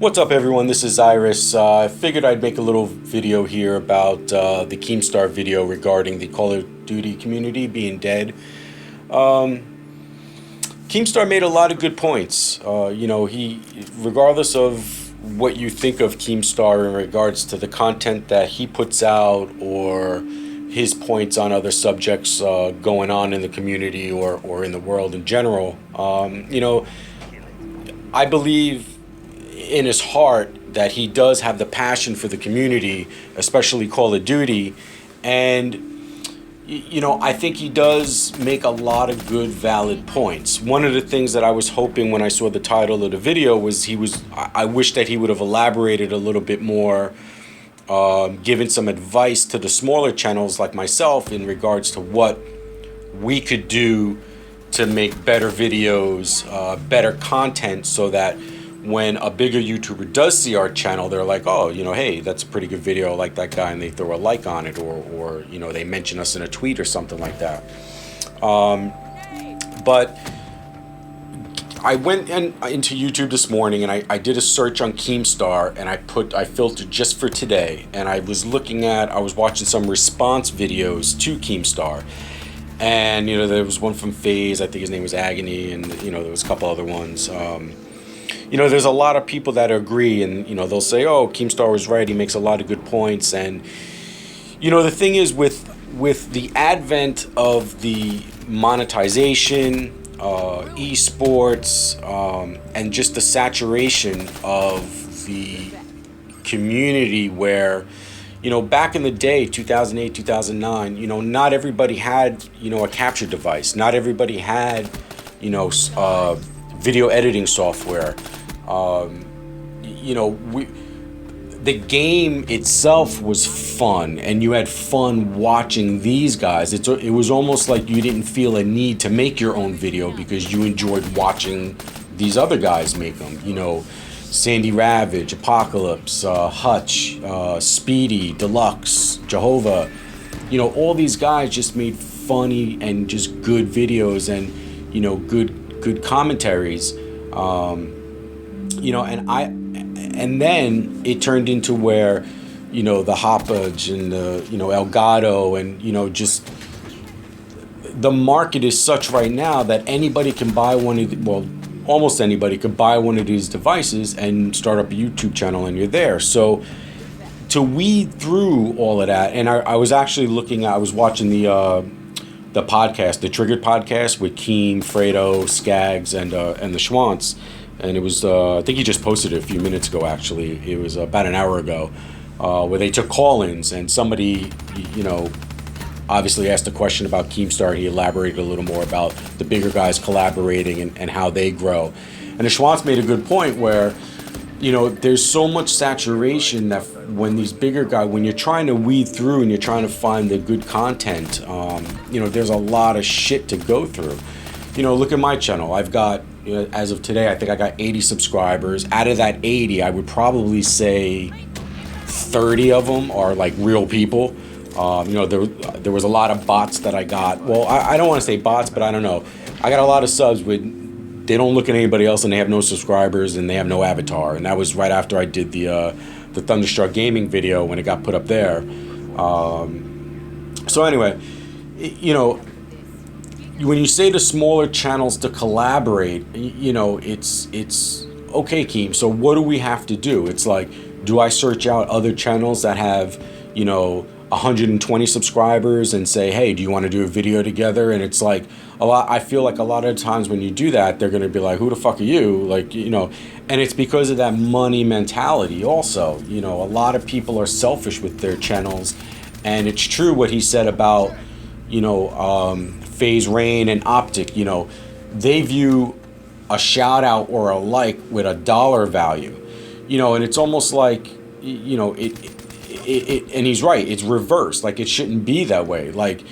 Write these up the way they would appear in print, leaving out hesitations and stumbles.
What's up everyone, this is Iris. I figured I'd make a little video here about the Keemstar video regarding the Call of Duty community being dead. Keemstar made a lot of good points. Regardless of what you think of Keemstar in regards to the content that he puts out or his points on other subjects going on in the community or in the world in general, I believe in his heart that he does have the passion for the community, especially Call of Duty, and I think he does make a lot of good valid points. One of the things that I was hoping when I saw the title of the video was I wish that he would have elaborated a little bit more, given some advice to the smaller channels like myself in regards to what we could do to make better videos, better content, so that when a bigger YouTuber does see our channel, they're like, oh, hey, that's a pretty good video, I like that guy, and they throw a like on it, or they mention us in a tweet or something like that. But I went into YouTube this morning and I did a search on Keemstar, and I filtered just for today, and I was watching some response videos to Keemstar. And there was one from FaZe, I think his name was Agony, and there was a couple other ones. There's a lot of people that agree, and they'll say, oh, Keemstar was right, he makes a lot of good points. And the thing is, with the advent of the monetization, esports, and just the saturation of the community, where back in the day, 2008, 2009, not everybody had a capture device, not everybody had video editing software. The game itself was fun, and you had fun watching these guys. It was almost like you didn't feel a need to make your own video because you enjoyed watching these other guys make them. Sandy Ravage, Apocalypse, Hutch, Speedy, Deluxe, Jehovah. All these guys just made funny and just good videos and good commentaries. And then it turned into where, the Hoppage and the, Elgato and, just the market is such right now that anybody can buy almost anybody could buy one of these devices and start up a YouTube channel, and you're there. So to weed through all of that, and I was actually I was watching the podcast, the Triggered podcast with Keem, Fredo, Skaggs, and the Schwantz. And it was, I think he just posted it a few minutes ago, actually. It was about an hour ago, where they took call-ins, and somebody, obviously asked a question about Keemstar, and he elaborated a little more about the bigger guys collaborating and how they grow. And the Schwantz made a good point where, there's so much saturation that when these bigger guys, when you're trying to weed through and you're trying to find the good content, there's a lot of shit to go through. Look at my channel. I've got, as of today, I think I got 80 subscribers. Out of that 80, I would probably say 30 of them are like real people. There was a lot of bots that I got. Well, I don't want to say bots, but I don't know. I got a lot of subs with, they don't look at anybody else, and they have no subscribers, and they have no avatar. And that was right after I did the Thunderstruck Gaming video when it got put up there. So anyway, when you say to smaller channels to collaborate, it's okay, Keem, so what do we have to do? It's like, do I search out other channels that have 120 subscribers and say, hey, do you want to do a video together? And it's like I feel like a lot of times when you do that, they're going to be like, who the fuck are you? And it's because of that money mentality also. A lot of people are selfish with their channels, and it's true what he said about FaZe Rain and Optic. They view a shout out or a like with a dollar value, and it's almost like, and he's right, it's reversed. Like, it shouldn't be that way. Like,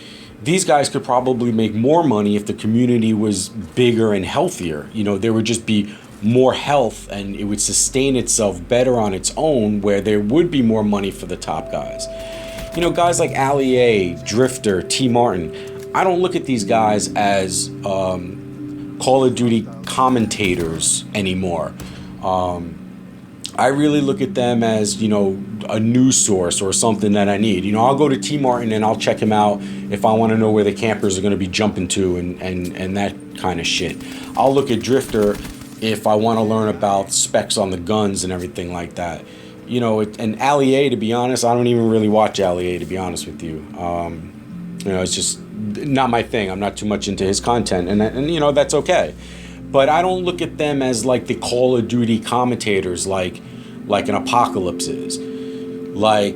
these guys could probably make more money if the community was bigger and healthier. There would just be more health, and it would sustain itself better on its own, where there would be more money for the top guys. Guys like Ali A, Drifter, T Martin, I don't look at these guys as Call of Duty commentators anymore. I really look at them as, a news source or something that I need. I'll go to T Martin and I'll check him out if I want to know where the campers are going to be jumping to and that kind of shit. I'll look at Drifter if I want to learn about specs on the guns and everything like that. And Ali A, to be honest, I don't even really watch Ali A, to be honest with you. It's just not my thing. I'm not too much into his content, and that's okay. But I don't look at them as like the Call of Duty commentators, like an Apocalypse is, like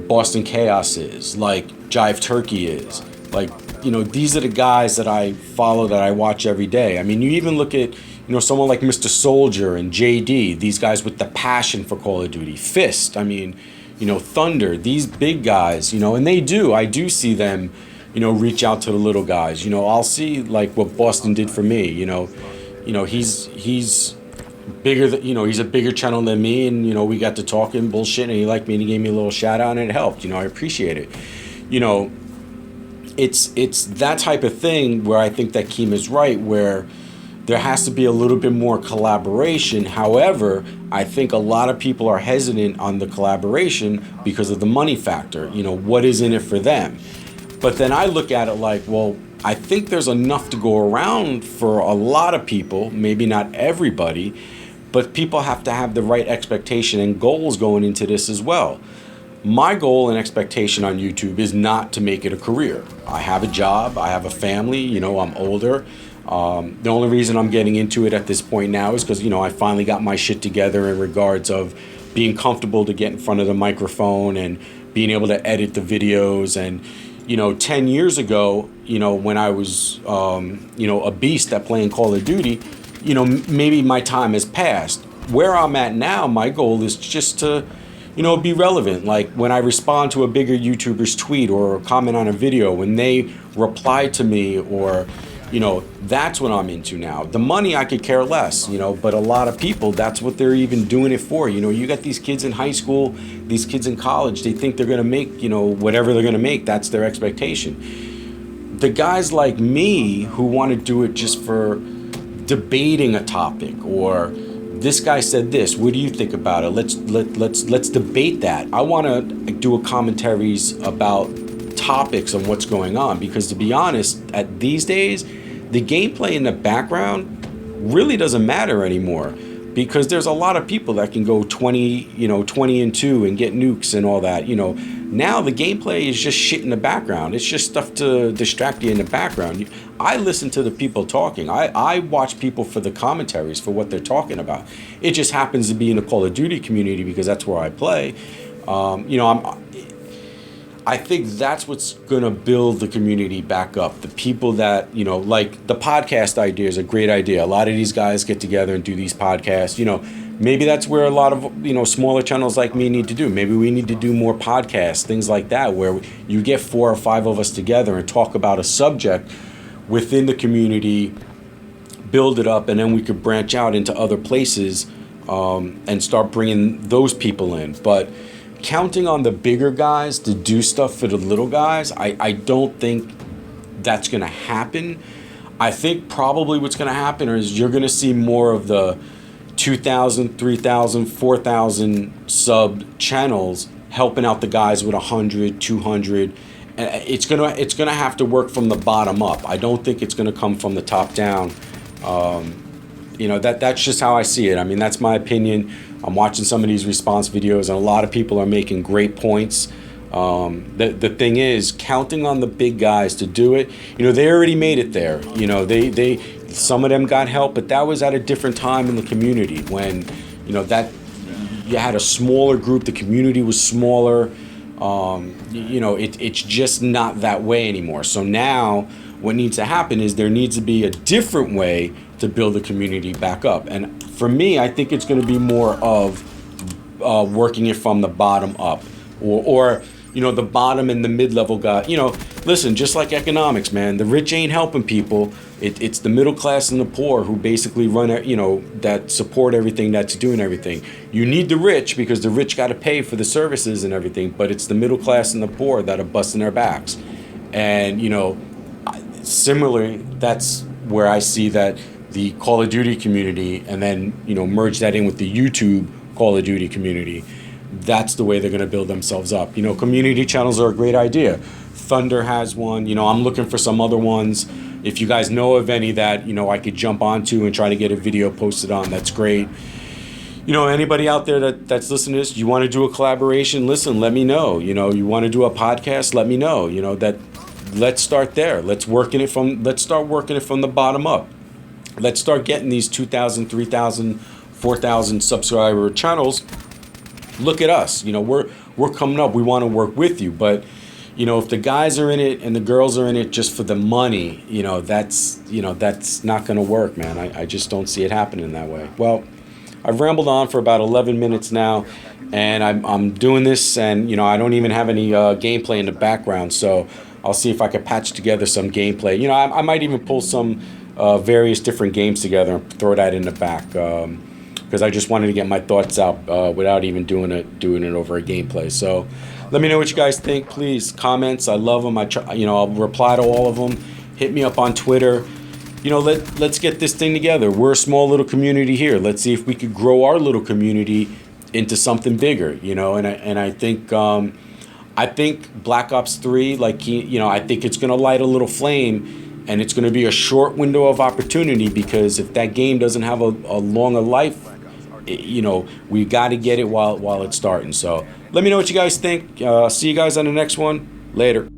Boston Chaos is, like Jive Turkey is, like these are the guys that I follow, that I watch every day. I mean, you even look at someone like Mr. Soldier and JD, these guys with the passion for Call of Duty, Fist. I mean, Thunder, these big guys, and I do see them, reach out to the little guys. I'll see like what Boston did for me. He's bigger than, he's a bigger channel than me, and we got to talking bullshit, and he liked me and he gave me a little shout out, and it helped. I appreciate it. It's that type of thing where I think that Keem is right, where there has to be a little bit more collaboration. However, I think a lot of people are hesitant on the collaboration because of the money factor. What is in it for them? But then I look at it like, well, I think there's enough to go around for a lot of people, maybe not everybody, but people have to have the right expectation and goals going into this as well. My goal and expectation on YouTube is not to make it a career. I have a job, I have a family, I'm older. The only reason I'm getting into it at this point now is because, I finally got my shit together in regards of being comfortable to get in front of the microphone and being able to edit the videos. And, 10 years ago, when I was, a beast at playing Call of Duty, maybe my time has passed. Where I'm at now, my goal is just to, be relevant. Like when I respond to a bigger YouTuber's tweet or comment on a video, when they reply to me, or that's what I'm into now. The money I could care less, but a lot of people, that's what they're even doing it for. You got these kids in high school, these kids in college, they think they're going to make, whatever they're going to make, that's their expectation. The guys like me who want to do it just for debating a topic, or this guy said this, what do you think about it? Let's debate that. I want to do a commentaries about topics on what's going on, because to be honest, at these days, the gameplay in the background really doesn't matter anymore, because there's a lot of people that can go 20-2 and get nukes and all that. Now the gameplay is just shit in the background. It's just stuff to distract you in the background. I listen to the people talking. I watch people for the commentaries, for what they're talking about. It just happens to be in the Call of Duty community because that's where I play. I think that's what's going to build the community back up. The people that, like the podcast idea is a great idea. A lot of these guys get together and do these podcasts. Maybe that's where a lot of, smaller channels like me need to do. Maybe we need to do more podcasts, things like that, where you get 4 or 5 of us together and talk about a subject within the community, build it up, and then we could branch out into other places and start bringing those people in. But counting on the bigger guys to do stuff for the little guys, I don't think that's going to happen. I think probably what's going to happen is you're going to see more of the 2,000, 3,000, 4,000 sub channels helping out the guys with 100, 200. It's gonna have to work from the bottom up. I don't think it's going to come from the top down. That's just how I see it. I mean, that's my opinion. I'm watching some of these response videos, and a lot of people are making great points. The thing is, counting on the big guys to do it, they already made it there. They some of them got help, but that was at a different time in the community when, that you had a smaller group, the community was smaller. It's just not that way anymore. So now what needs to happen is there needs to be a different way to build the community back up. And for me, I think it's going to be more of working it from the bottom up, or the bottom and the mid-level guy. Listen, just like economics, man, the rich ain't helping people. It's the middle class and the poor who basically run, that support everything, that's doing everything. You need the rich because the rich got to pay for the services and everything, but it's the middle class and the poor that are busting their backs. And, similarly, that's where I see that the Call of Duty community, and then, merge that in with the YouTube Call of Duty community. That's the way they're going to build themselves up. You know, community channels are a great idea. Thunder has one. You know, I'm looking for some other ones. If you guys know of any that, you know, I could jump onto and try to get a video posted on, that's great. You know, anybody out there that's listening to this, you want to do a collaboration, listen, let me know. You know, you want to do a podcast, let me know. You know, that let's start there. Let's start working it from the bottom up. Let's start getting these 2,000, 3,000, 4,000 subscriber channels. Look at us. You know, we're coming up. We want to work with you, but you know, if the guys are in it and the girls are in it just for the money, you know, that's not going to work, man. I just don't see it happening that way. Well, I've rambled on for about 11 minutes now, and I'm doing this, and you know, I don't even have any gameplay in the background, so I'll see if I can patch together some gameplay. You know, I might even pull some various different games together and throw that in the back, because I just wanted to get my thoughts out without even doing it over a gameplay. So let me know what you guys think, please. Comments, I love them. I'll reply to all of them. Hit me up on Twitter. You know, let's get this thing together. We're a small little community here. Let's see if we could grow our little community into something bigger. You know, and I think Black Ops 3, like, you know, I think it's gonna light a little flame, and it's gonna be a short window of opportunity, because if that game doesn't have a longer life, you know, we got to get it while it's starting. So let me know what you guys think. See you guys on the next one. Later.